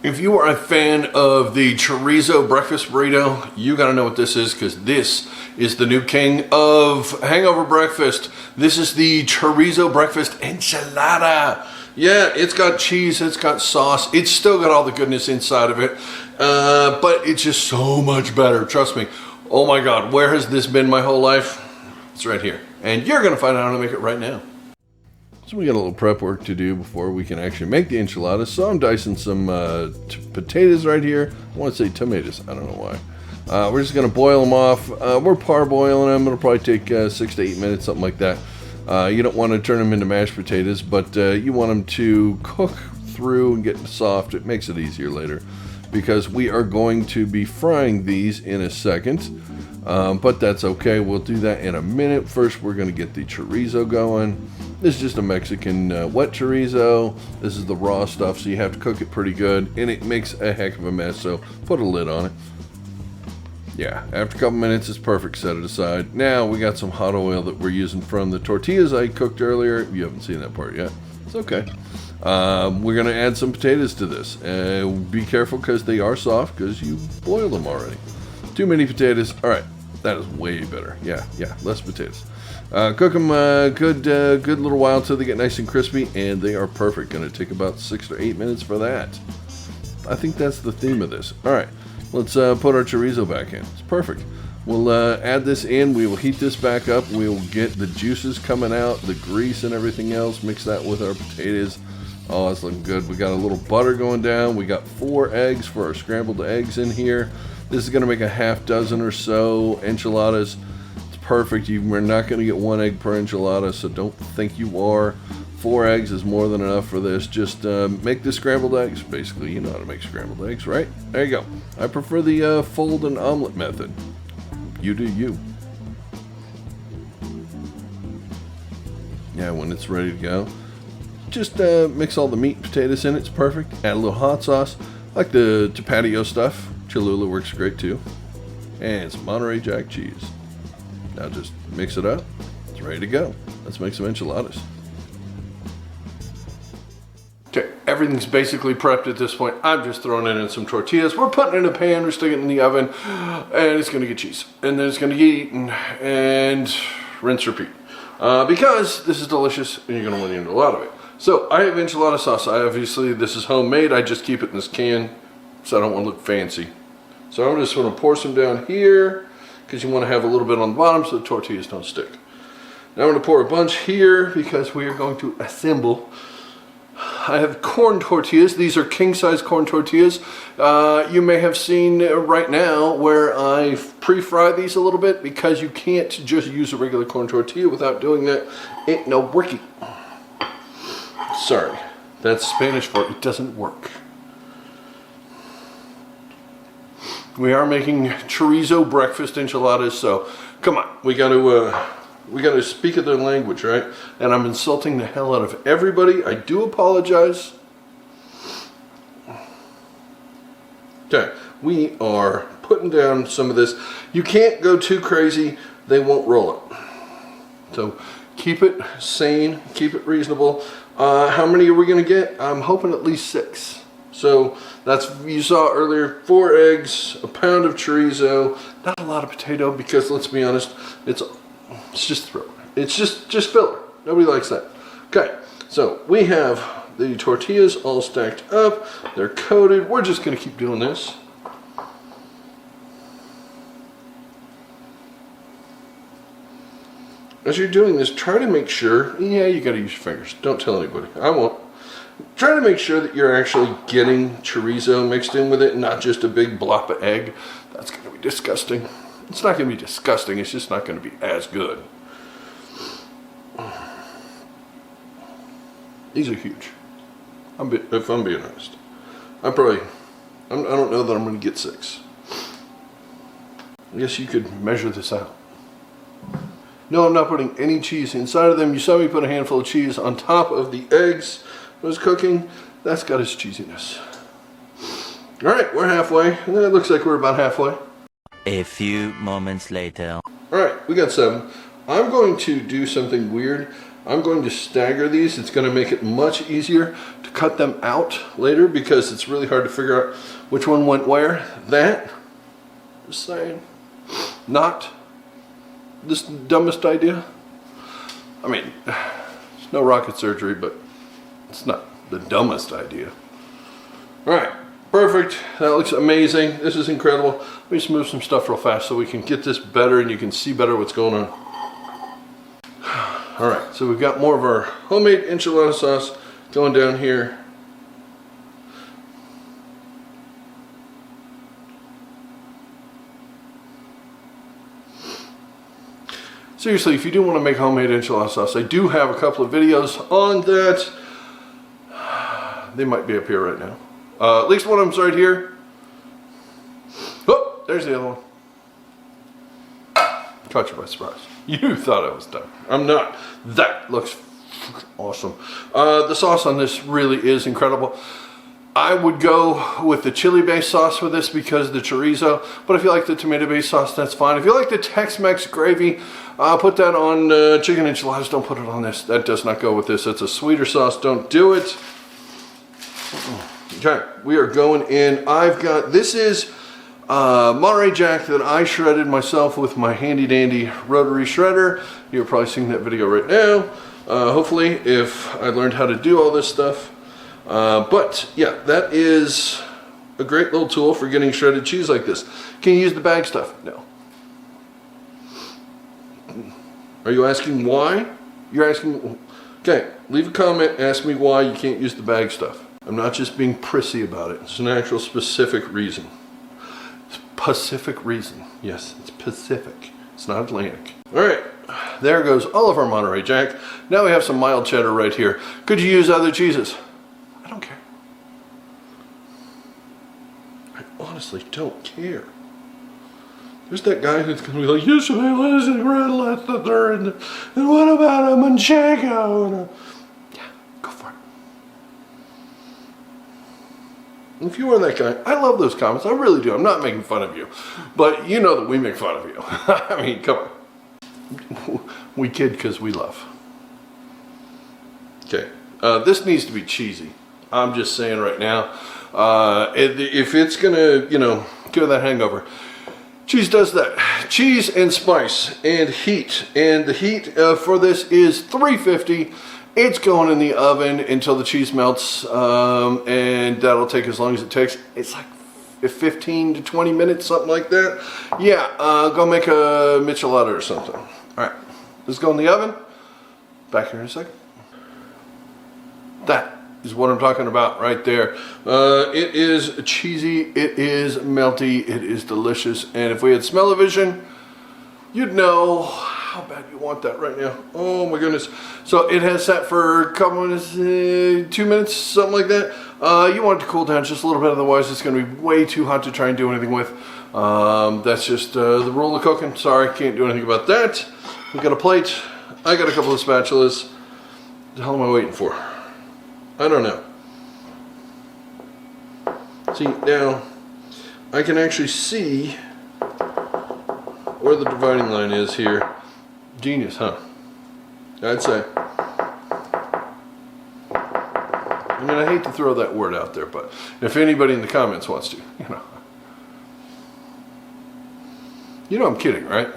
If you are a fan of the Chorizo Breakfast Burrito, you gotta know what this is, because this is the new king of hangover breakfast. This is the Chorizo Breakfast Enchilada. Yeah, it's got cheese, it's got sauce, it's still got all the goodness inside of it, but it's just so much better, trust me. Oh my God, where has this been my whole life? It's right here, and you're gonna find out how to make it right now. So we got a little prep work to do before we can actually make the enchiladas. So I'm dicing some potatoes right here. I want to say tomatoes, I don't know why. We're just gonna boil them off. We're parboiling them. It'll probably take 6 to 8 minutes, something like that. You don't want to turn them into mashed potatoes, but you want them to cook through and get soft. It makes it easier later, because we are going to be frying these in a second. But that's okay, we'll do that in a minute. First, we're gonna get the chorizo going. This is just a Mexican wet chorizo. This is the raw stuff, so you have to cook it pretty good, and it makes a heck of a mess, so put a lid on it. Yeah, after a couple minutes, it's perfect, set it aside. Now, we got some hot oil that we're using from the tortillas I cooked earlier. You haven't seen that part yet. It's okay. We're gonna add some potatoes to this. Be careful, because they are soft, because you boiled them already. Too many potatoes. All right, that is way better. Yeah, less potatoes. Cook them good little while until they get nice and crispy, and they are perfect. Gonna take about 6 to 8 minutes for that. I think that's the theme of this. All right, let's put our chorizo back in. It's perfect. We'll add this in. We will heat this back up. We will get the juices coming out, the grease and everything else. Mix that with our potatoes. Oh, it's looking good. We got a little butter going down. We got 4 eggs for our scrambled eggs in here. This is gonna make a half dozen or so enchiladas. It's perfect. We're not gonna get 1 egg per enchilada, so don't think you are. 4 eggs is more than enough for this. Just make the scrambled eggs. Basically, you know how to make scrambled eggs, right? There you go. I prefer the fold and omelet method. You do you. Yeah, when it's ready to go, just mix all the meat and potatoes in. It's perfect. Add a little hot sauce. I like the Tapatio stuff. Cholula works great too. And some Monterey Jack cheese. Now just mix it up. It's ready to go. Let's make some enchiladas. Okay, everything's basically prepped at this point. I'm just throwing it in some tortillas. We're putting it in a pan, we're sticking it in the oven, and it's gonna get cheese. And then it's gonna get eaten, and rinse, repeat. Because this is delicious, and you're gonna want to eat a lot of it. So I have enchilada sauce. Obviously, this is homemade. I just keep it in this can, so I don't want to look fancy. So I'm just going to pour some down here, because you want to have a little bit on the bottom so the tortillas don't stick. Now I'm going to pour a bunch here, because we are going to assemble. I have corn tortillas. These are king-size corn tortillas. You may have seen right now where I pre-fry these a little bit, because you can't just use a regular corn tortilla without doing that. Ain't no worky. Sorry, that's Spanish for it doesn't work. We are making chorizo breakfast enchiladas, so come on, we got to speak of their language, right? And I'm insulting the hell out of everybody. I do apologize. Okay, we are putting down some of this. You can't go too crazy; they won't roll it. So keep it sane, keep it reasonable. How many are we going to get? I'm hoping at least 6. So that's, you saw earlier, 4 eggs, a pound of chorizo, not a lot of potato, because let's be honest, it's just throw. It's just filler. Nobody likes that. Okay, so we have the tortillas all stacked up. They're coated. We're just going to keep doing this. As you're doing this, try to make sure, yeah, you got to use your fingers. Don't tell anybody. I won't. Try to make sure that you're actually getting chorizo mixed in with it, not just a big blob of egg. That's going to be disgusting. It's not going to be disgusting. It's just not going to be as good. These are huge. If I'm being honest. I don't know that I'm going to get 6. I guess you could measure this out. No, I'm not putting any cheese inside of them. You saw me put a handful of cheese on top of the eggs I was cooking. That's got its cheesiness. All right, we're halfway. It looks like we're about halfway. A few moments later. All right, we got 7. I'm going to do something weird. I'm going to stagger these. It's going to make it much easier to cut them out later because it's really hard to figure out which one went where. That, just saying, not this dumbest idea. I mean, it's no rocket surgery, but it's not the dumbest idea. All right, perfect. That looks amazing. This is incredible. Let me just move some stuff real fast so we can get this better and you can see better what's going on. All right, so we've got more of our homemade enchilada sauce going down here. Seriously, if you do want to make homemade enchilada sauce, I do have a couple of videos on that. They might be up here right now. At least one of them's right here. Oh, there's the other one. Caught you by surprise. You thought I was done. I'm not. That looks awesome. The sauce on this really is incredible. I would go with the chili-based sauce with this because of the chorizo, but if you like the tomato-based sauce, that's fine. If you like the Tex-Mex gravy, put that on chicken enchiladas. Don't put it on this. That does not go with this. It's a sweeter sauce. Don't do it. Okay, we are going in. I've got, this is Monterey Jack that I shredded myself with my handy-dandy rotary shredder. You're probably seeing that video right now. Hopefully, if I learned how to do all this stuff. But yeah, that is a great little tool for getting shredded cheese like this. Can you use the bag stuff? No. Are you asking why? You're asking, okay, leave a comment, ask me why you can't use the bag stuff. I'm not just being prissy about it. It's an actual specific reason. It's Pacific reason. Yes, it's Pacific. It's not Atlantic. All right, there goes all of our Monterey Jack. Now we have some mild cheddar right here. Could you use other cheeses? I don't care. I honestly don't care. There's that guy who's going to be like, you should have listened to Red Leicester, and what about a Manchego? And yeah, go for it. If you are that guy, I love those comments. I really do. I'm not making fun of you. But you know that we make fun of you. I mean, come on. We kid because we love. Okay. This needs to be cheesy. I'm just saying right now. If it's going to, you know, cure that hangover, cheese does that. Cheese and spice and heat. And the heat for this is 350. It's going in the oven until the cheese melts, and that'll take as long as it takes. It's like 15 to 20 minutes, something like that. Yeah, go make a michelada or something. All right, let's go in the oven. Back here in a second. That is what I'm talking about right there. It is cheesy, it is melty, it is delicious, and if we had smell-o-vision, you'd know how bad you want that right now. Oh my goodness. So it has sat for a couple minutes, 2 minutes, something like that. You want it to cool down just a little bit, otherwise it's going to be way too hot to try and do anything with. That's just the rule of cooking. Sorry, can't do anything about that. We got a plate. I got a couple of spatulas. What the hell am I waiting for? I don't know. See, now I can actually see where the dividing line is here. Genius, huh? I'd say. I mean, I hate to throw that word out there, but if anybody in the comments wants to, you know I'm kidding, right?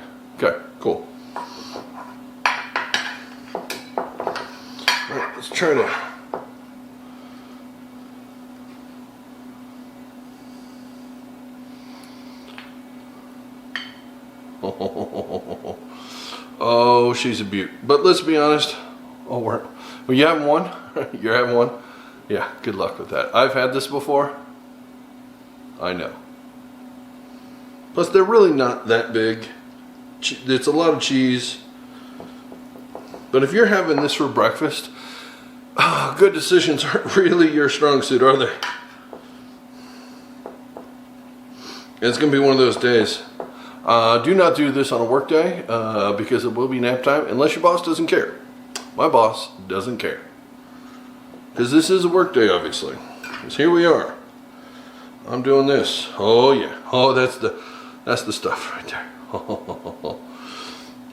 Okay, cool. All right, let's try to oh, she's a beaut. But let's be honest. Oh, well, you having one? You're having one? Yeah, good luck with that. I've had this before. I know. Plus, they're really not that big. It's a lot of cheese. But if you're having this for breakfast, good decisions aren't really your strong suit, are they? It's going to be one of those days. Do not do this on a work day because it will be nap time unless your boss doesn't care. My boss doesn't care. Because this is a work day, obviously. Because here we are. I'm doing this. Oh yeah. Oh, that's the stuff right there.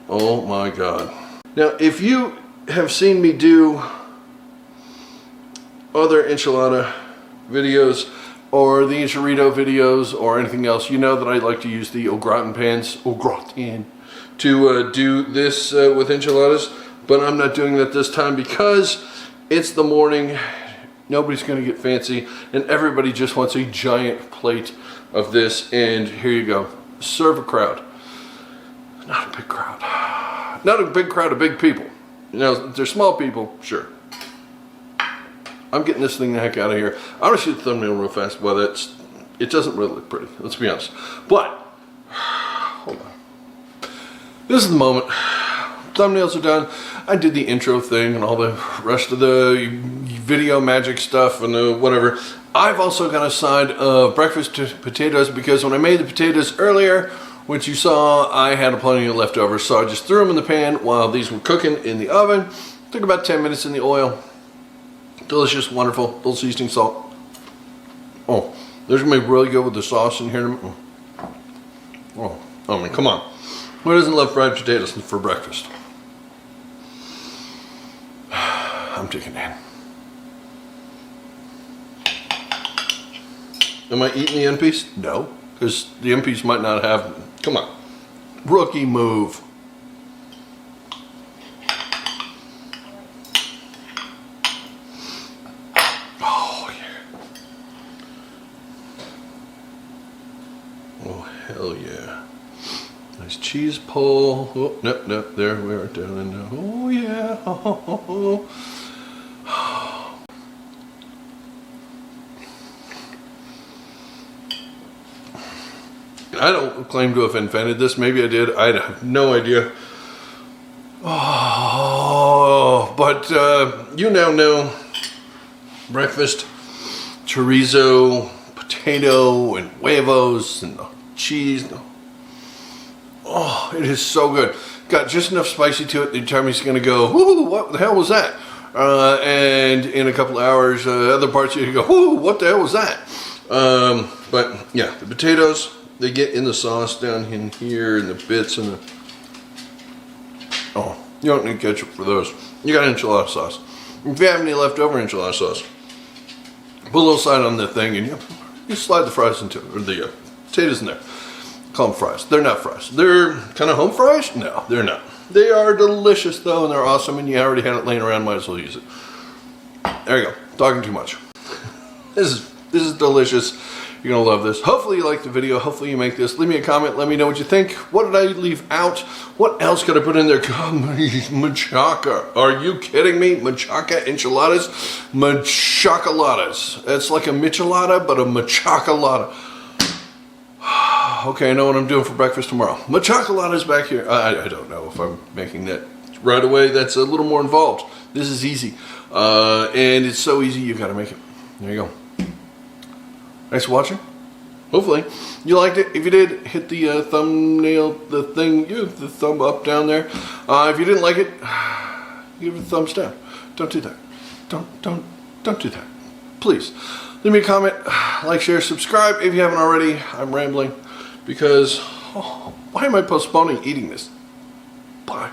Oh my God. Now, if you have seen me do other enchilada videos or the enchilada videos or anything else, you know that I like to use the au gratin pans, to do this with enchiladas, but I'm not doing that this time because it's the morning, nobody's gonna get fancy, and everybody just wants a giant plate of this, and here you go. Serve a crowd. Not a big crowd. Not a big crowd of big people. You know, if they're small people, sure. I'm getting this thing the heck out of here. I'm gonna shoot the thumbnail real fast, but it doesn't really look pretty, let's be honest. But, hold on. This is the moment. Thumbnails are done. I did the intro thing and all the rest of the video magic stuff and whatever. I've also got a side of breakfast potatoes because when I made the potatoes earlier, which you saw, I had plenty of leftovers, so I just threw them in the pan while these were cooking in the oven. Took about 10 minutes in the oil. Delicious, wonderful, little seasoning salt. Oh, there's gonna be really good with the sauce in here. Oh, I mean, come on. Who doesn't love fried potatoes for breakfast? I'm taking in. Am I eating the end piece? No, because the end piece might not have. Come on, rookie move. Oh yeah. Oh hell yeah. Nice cheese pull. Oh, no, there we are down in there. Oh yeah. Oh. I don't claim to have invented this. Maybe I did. I have no idea. Oh, but you now know breakfast, chorizo, potato, and huevos, and cheese. Oh, it is so good. Got just enough spicy to it. The tummy's going to go, ooh, what the hell was that? And in a couple of hours, other parts of you go, ooh, what the hell was that? But yeah, the potatoes, they get in the sauce down in here and the bits and the... Oh, you don't need ketchup for those. You got enchilada sauce. If you have any leftover enchilada sauce, put a little side on the thing and you slide the fries into it, or the potatoes in there. Call them fries. They're not fries. They're kind of home fries? No, they're not. They are delicious though, and they're awesome, and you already had it laying around, might as well use it. There you go. Talking too much. This is delicious. You're gonna love this. Hopefully you like the video. Hopefully you make this. Leave me a comment. Let me know what you think. What did I leave out? What else could I put in there? Machaca. Are you kidding me? Machaca enchiladas? Machacaladas. It's like a michelada, but a machacalada. Okay, I know what I'm doing for breakfast tomorrow. Machacalada's back here. I don't know if I'm making that right away. That's a little more involved. This is easy. And it's so easy, you gotta make it. There you go. Thanks for watching. Hopefully you liked it. If you did, hit the thumbnail, the thing, the thumb up down there. If you didn't like it, give it a thumbs down. Don't do that. Don't do that. Please. Leave me a comment, like, share, subscribe if you haven't already. I'm rambling because why am I postponing eating this? Bye.